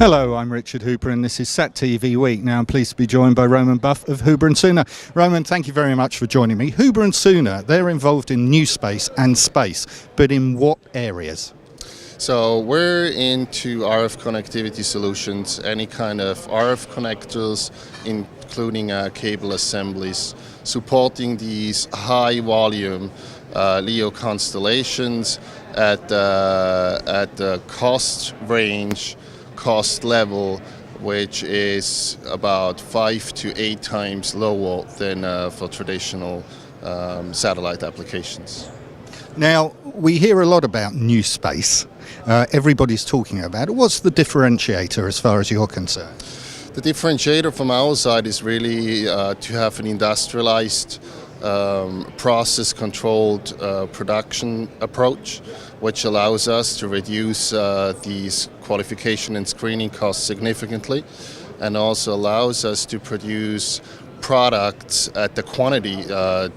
Hello, I'm Richard Hooper and this is SatTV Week. Now I'm pleased to be joined by Roman Buff of HUBER+SUHNER. Roman, thank you very much for joining me. HUBER+SUHNER, they're involved in new space and space, but in what areas? So we're into RF connectivity solutions, any kind of RF connectors, including cable assemblies, supporting these high volume LEO constellations at the cost level, which is about 5 to 8 times lower than for traditional satellite applications. Now, we hear a lot about new space. Everybody's talking about it. What's the differentiator as far as you're concerned? The differentiator from our side is really to have an industrialized, process-controlled production approach, which allows us to reduce these qualification and screening costs significantly, and also allows us to produce products at the quantity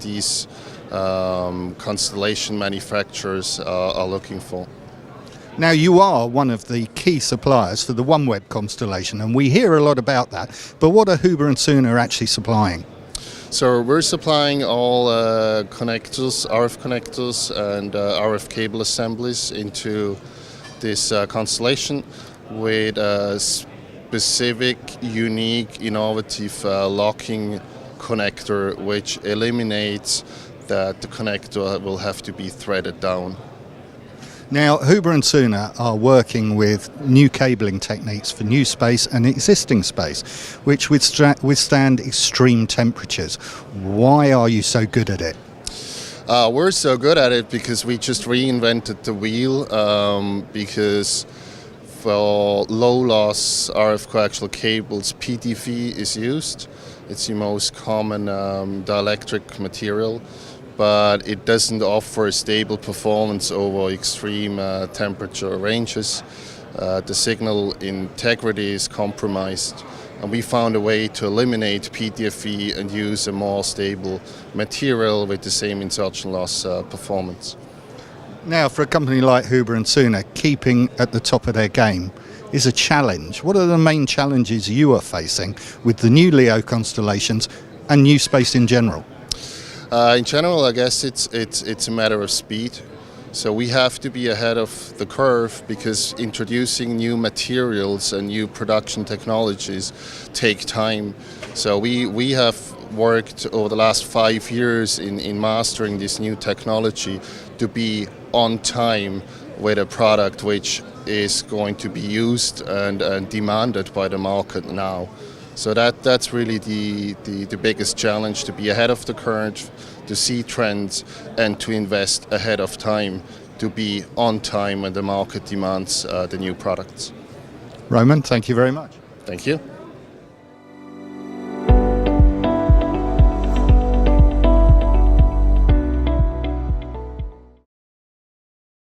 these constellation manufacturers are looking for. Now, you are one of the key suppliers for the OneWeb constellation, and we hear a lot about that, but what are HUBER+SUHNER actually supplying? So we're supplying all connectors, RF connectors and RF cable assemblies into this constellation with a specific, unique, innovative locking connector which eliminates that the connector will have to be threaded down. Now, HUBER+SUHNER are working with new cabling techniques for new space and existing space, which withstand extreme temperatures. Why are you so good at it? We're so good at it because we just reinvented the wheel, because for low loss RF coaxial cables, PTV is used. It's the most common dielectric material, but it doesn't offer stable performance over extreme temperature ranges. The signal integrity is compromised, and we found a way to eliminate PTFE and use a more stable material with the same insertion loss performance. Now, for a company like HUBER+SUHNER, keeping at the top of their game is a challenge. What are the main challenges you are facing with the new LEO constellations and new space in general? In general, I guess it's a matter of speed. So we have to be ahead of the curve because introducing new materials and new production technologies take time. So we have worked over the last 5 years in mastering this new technology to be on time with a product which is going to be used and demanded by the market now. So that's really the biggest challenge, to be ahead of the curve, to see trends and to invest ahead of time, to be on time when the market demands the new products. Roman, thank you very much. Thank you.